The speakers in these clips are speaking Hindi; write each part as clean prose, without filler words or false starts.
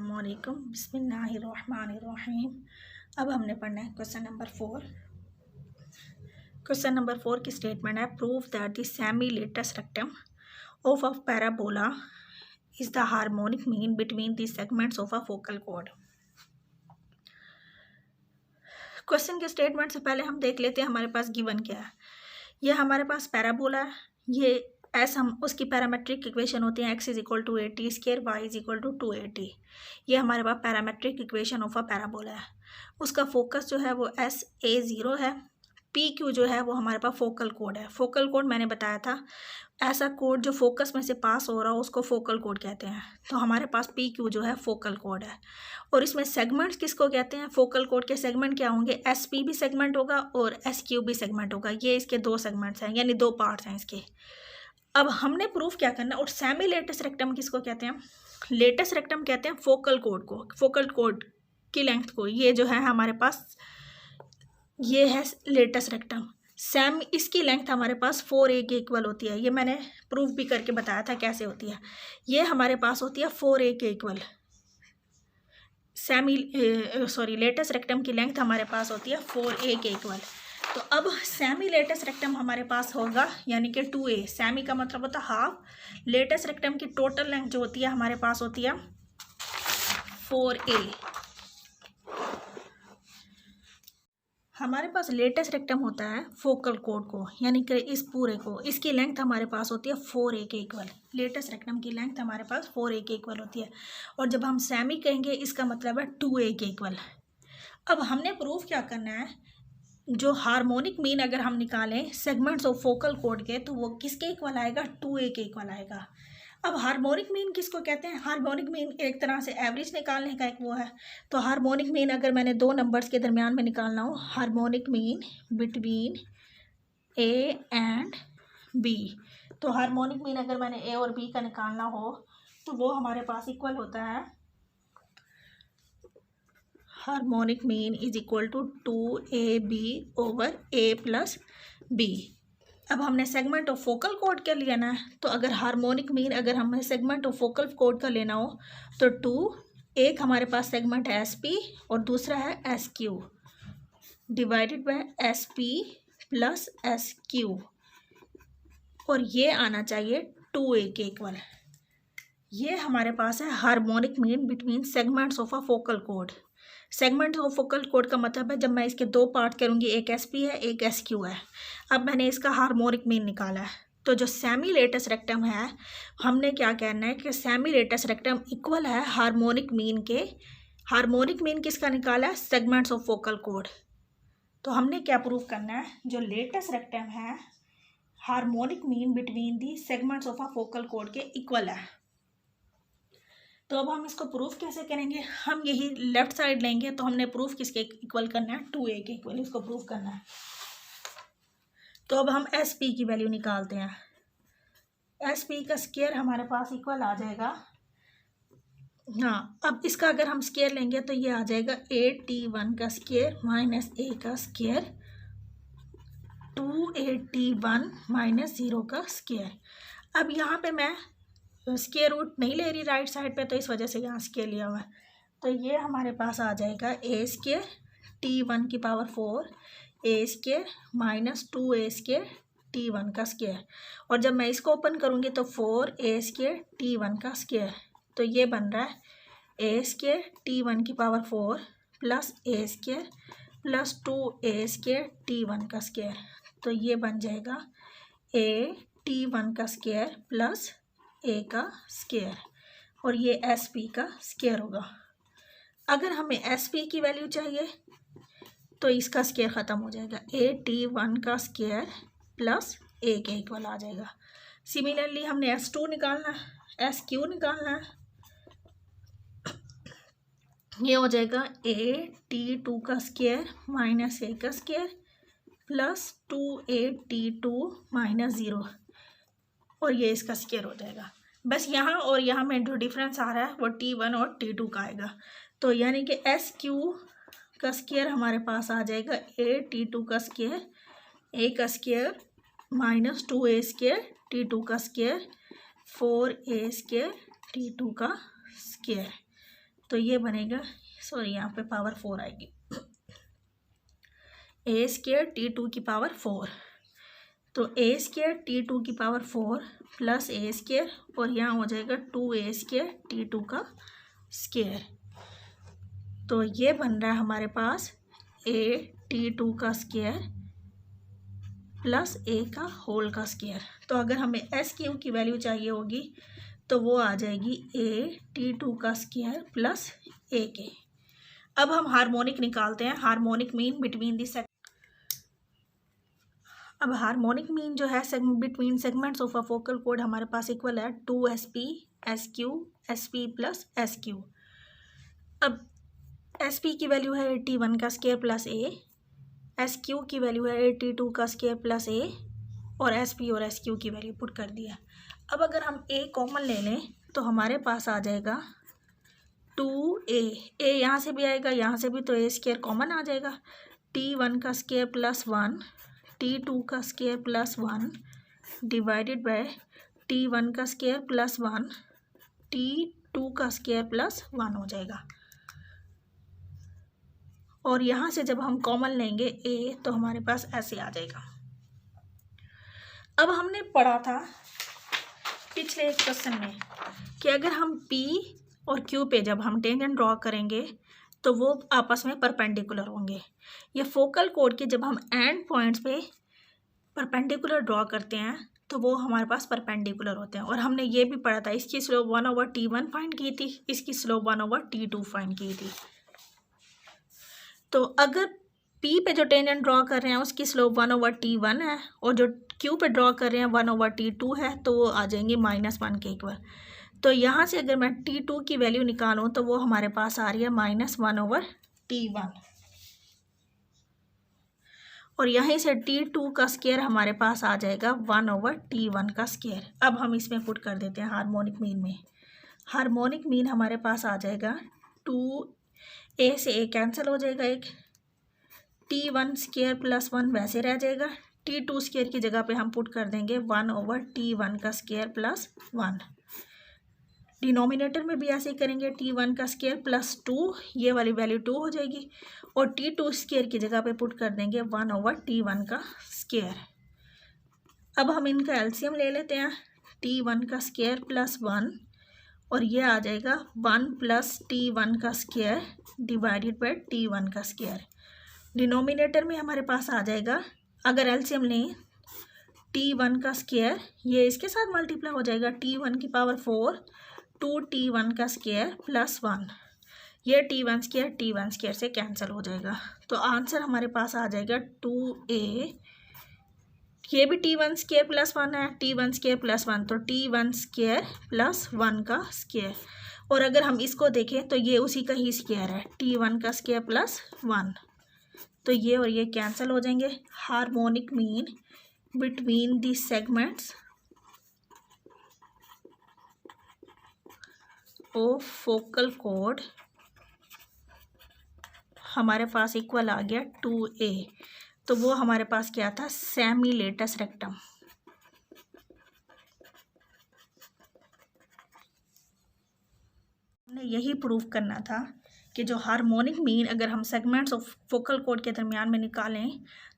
अस्सलामुअलैकुम बिस्मिल्लाहिर्रहमानिर्रहीम। अब हमने पढ़ना है क्वेश्चन नंबर 4। क्वेश्चन नंबर 4 की स्टेटमेंट है, prove that the semi latus rectum of a parabola is the harmonic mean between the segments of a focal chord. Question के स्टेटमेंट से पहले हम देख लेते हैं हमारे पास गिवन क्या है। ये हमारे पास पैराबोला है, ये एस हम उसकी पैरामेट्रिक इक्वेशन होती है, x is equal to 80 square, y is equal to 280। ये हमारे पास parametric equation of a parabola है। उसका फोकस जो है वो SA0 है, PQ जो है वो हमारे पास फोकल कोड है। फोकल कोड मैंने बताया था, ऐसा कोड जो फोकस में से पास हो रहा हो उसको फोकल कोड कहते हैं। तो हमारे पास PQ जो है फोकल कोड है। और इसमें सेगमेंट्स किसको कहते हैं? फोकल कोड के सेगमेंट क्या होंगे? SP भी सेगमेंट होगा और SQ भी सेगमेंट होगा। ये इसके दो सेगमेंट्स हैं, यानी दो पार्ट्स हैं इसके। अब हमने प्रूफ क्या करना है, और सेमी लेटस रेक्टम किसको कहते हैं? लेटस रेक्टम कहते हैं फोकल कोड को, फोकल कोड की लेंथ को। ये जो है हमारे पास ये है लेटस रेक्टम। इसकी लेंथ हमारे पास 4a के इक्वल होती है। ये मैंने प्रूफ भी करके बताया था कैसे होती है। ये हमारे पास होती है 4a के इक्वल। लेटस रेक्टम की लेंथ हमारे पास होती है 4a के इक्वल। तो अब सेमी लेटस रेक्टम हमारे पास होगा यानी कि 2a। सेमी का मतलब होता है हाफ। लेटस रेक्टम की टोटल लेंथ जो होती है हमारे पास होती है 4a। हमारे पास लेटस रेक्टम होता है फोकल कोड को, यानी कि इस पूरे को, इसकी लेंथ हमारे पास होती है 4a के इक्वल। लेटस रेक्टम की लेंथ हमारे पास 4a के इक्वल होती है। और जब हम सेमी कहेंगे इसका मतलब है 2a के इक्वल। अब हमने प्रूफ क्या करना है, जो हार्मोनिक मीन अगर हम निकालें सेगमेंट्स ऑफ फोकल कोड के, तो वो किसके इक्वल आएगा? 2a के इक्वल आएगा। अब हार्मोनिक मीन किसको कहते हैं? हार्मोनिक मीन एक तरह से एवरेज निकालने का एक वो है। तो हार्मोनिक मीन अगर मैंने दो नंबर्स के दरमियान में निकालना हो, harmonic mean between a and b, तो हार्मोनिक मीन अगर मैंने a और b का निकालना हो तो वो हमारे पास इक्वल होता है, harmonic mean is equal to 2ab over a plus b। अब हमने सेगमेंट ऑफ फोकल कोड का लेना है, तो अगर हार्मोनिक मीन अगर हमें सेगमेंट ऑफ फोकल कोड का लेना हो तो 2, एक हमारे पास सेगमेंट है SP और दूसरा है SQ, divided by SP plus SQ, और ये आना चाहिए 2a के इक्वल। ये हमारे पास है harmonic mean between segments of a focal code. Segment of focal code का मतलब है जब मैं इसके दो पार्ट करूंगी, एक SP है एक SQ है। अब मैंने इसका हार्मोनिक मीन निकाला है, तो जो सेमी लेटस रेक्टम है हमने क्या कहना है कि सेमी लेटस रेक्टम इक्वल है हार्मोनिक मीन के। हार्मोनिक मीन किसका निकाला है? Segments of focal code. तो हमने क्या प्रूव करना है, जो लेटस रेक्टम है harmonic mean between the segments of a focal code के इक्वल है। तो अब हम इसको प्रूफ कैसे करेंगे? हम यही लेफ्ट साइड लेंगे, तो हमने प्रूफ किसके इक्वल करना है? 2a के इक्वल इसको प्रूफ करना है। तो अब हम SP की वैल्यू निकालते हैं। SP का स्क्वायर हमारे पास इक्वल आ जाएगा, हाँ, अब इसका अगर हम स्क्वायर लेंगे तो ये आ जाएगा AT1 का स्क्वायर माइनस a का स्क्वायर 2AT1 माइनस 0 का स्क्वायर। अब यहाँ पे मैं स्क्वायर रूट नहीं ले रही राइट साइड पे, तो इस वजह से यहाँ स्क्वायर लिया हुआ है। तो ये हमारे पास आ जाएगा a स्क्वायर T1 की power 4 a square minus 2a square T1 का स्क्वायर। और जब मैं इसको ओपन करूँगी तो 4a स्क्वायर T1 का स्क्वायर, तो ये बन रहा है a स्क्वायर T1 की power 4 plus a square plus 2a square T1 का स्क्वायर। तो ये बन जाएगा a T1 का स्क्वायर प्लस a का स्क्वायर, और ये SP का स्क्वायर होगा। अगर हमें SP की वैल्यू चाहिए तो इसका स्क्वायर ख़त्म हो जाएगा, AT1 का स्क्वायर प्लस a के इक्वल आ जाएगा। सिमिलरली हमने S2 निकालना है, SQ निकालना है, ये हो जाएगा AT2 का स्क्वायर माइनस a का स्क्वायर प्लस 2AT2 माइनस 0, और ये इसका स्क्वायर हो जाएगा। बस यहाँ और यहाँ में जो डिफरेंस आ रहा है वो T1 और T2 का आएगा। तो यानी कि SQ का स्क्वायर हमारे पास आ जाएगा AT2 का स्क्वायर, a का square minus 2a square T2 का स्क्वायर 4a स्क्वायर T2 का स्क्वायर। तो ये बनेगा, सॉरी यहाँ पे पावर 4 आएगी, ए स्क्वायर T2 की पावर 4। तो ए स्क्वायर T2 की पावर 4 प्लस ए स्क्वायर, और यहाँ हो जाएगा 2a स्क्वायर T2 का स्क्वायर। तो ये बन रहा है हमारे पास a T2 का स्क्वायर प्लस a का होल का स्क्वायर। तो अगर हमें एस क्यू की वैल्यू चाहिए होगी तो वो आ जाएगी a T2 का स्क्वायर प्लस a के। अब हम हार्मोनिक निकालते हैं, हार्मोनिक मीन बिटवीन दी अब हार्मोनिक मीन जो है between segments of a focal code हमारे पास इक्वल है 2sp sq sp plus sq। अब sp की वैल्यू है 81 का स्क्वायर प्लस a, sq की वैल्यू है 82 का स्क्वायर प्लस a, और sp और sq की वैल्यू पुट कर दिया। अब अगर हम a कॉमन ले लें तो हमारे पास आ जाएगा 2a, a यहाँ से भी आएगा यहाँ से भी, तो a स्क्वायर कॉमन आ जाएगा, t1 का स्क्वायर प्लस 1 T2 का square plus 1 divided by T1 का स्क्वायर प्लस 1 T2 का स्क्वायर प्लस 1 हो जाएगा। और यहाँ से जब हम कॉमन लेंगे a तो हमारे पास ऐसे आ जाएगा। अब हमने पढ़ा था पिछले एक क्वेश्चन में कि अगर हम P और Q पे जब हम टेंजेंट ड्रॉ करेंगे तो वो आपस में परपेंडिकुलर होंगे। ये फोकल कोड के जब हम एंड पॉइंट्स पे परपेंडिकुलर ड्रॉ करते हैं तो वो हमारे पास परपेंडिकुलर होते हैं। और हमने ये भी पढ़ा था, इसकी स्लोप 1/T1 फाइंड की थी, इसकी स्लोप 1/T2 फाइंड की थी। तो अगर P पे जो टेंजेंट ड्रॉ कर रहे हैं उसकी स्लोप 1/T1 है और जो Q पे ड्रॉ कर रहे हैं 1/T2 है, तो वो आ जाएंगे -1 के इक्वल। तो यहाँ से अगर मैं T2 की वैल्यू निकालूँ तो वो हमारे पास आ रही है -1/T1, और यहीं से T2 का स्क्वायर हमारे पास आ जाएगा 1/T1 का स्क्वायर। अब हम इसमें पुट कर देते हैं हार्मोनिक मीन में। हार्मोनिक मीन हमारे पास आ जाएगा 2a से a कैंसिल हो जाएगा, एक T1 स्क्वायर प्लस 1 वैसे रह जाएगा, T2 स्क्वायर की जगह पे हम पुट कर देंगे 1/T1 का स्क्वायर प्लस 1। डिनोमिनेटर में भी ऐसे ही करेंगे, T1 का स्क्वायर प्लस 2, ये वाली वैल्यू 2 हो जाएगी, और T2 स्क्वायर की जगह पे पुट कर देंगे 1/T1 का स्क्वायर। अब हम इनका एलसीएम ले लेते हैं, T1 का स्क्वायर प्लस 1, और ये आ जाएगा 1 प्लस T1 का स्क्वायर डिवाइडेड बाय T1 का स्क्वायर। डिनोमिनेटर में हमारे पास आ जाएगा, अगर एलसीएम लें T1 का स्क्वायर, ये इसके साथ मल्टीप्लाई हो जाएगा, T1 की पावर 4 2T1 का स्क्वायर प्लस 1, ये T1 स्क्वायर से कैंसिल हो जाएगा। तो आंसर हमारे पास आ जाएगा 2a, ये भी T1 स्क्वायर प्लस 1 है, T1 स्क्वायर प्लस 1, तो T1 स्क्वायर प्लस 1 का स्क्वायर। और अगर हम इसको देखें तो ये उसी का ही स्क्वायर है, T1 का स्क्वायर प्लस 1, तो ये और ये कैंसिल हो जाएंगे। Harmonic mean between the segments of focal code हमारे पास इक्वल आ गया 2a। तो वो हमारे पास क्या था, सेमी लेटस रेक्टम। हमने यही प्रूव करना था कि जो हार्मोनिक मीन अगर हम सेगमेंट्स ऑफ फोकल कोड के दरमियान में निकालें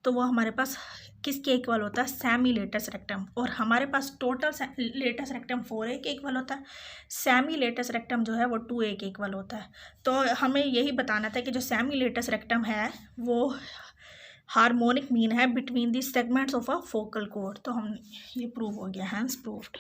तो वो हमारे पास किसके इक्वल होता है, सेमी लेटस रेक्टम। और हमारे पास टोटल लेटस रेक्टम 4a के इक्वल होता है, सेमी लेटस रेक्टम जो है वो 2a के इक्वल होता है। तो हमें यही बताना था कि जो सेमी लेटस रेक्टम है वो हार्मोनिक मीन है between the segments of a focal code. तो हम ये प्रूव हो गया, हैंस प्रूव्ड।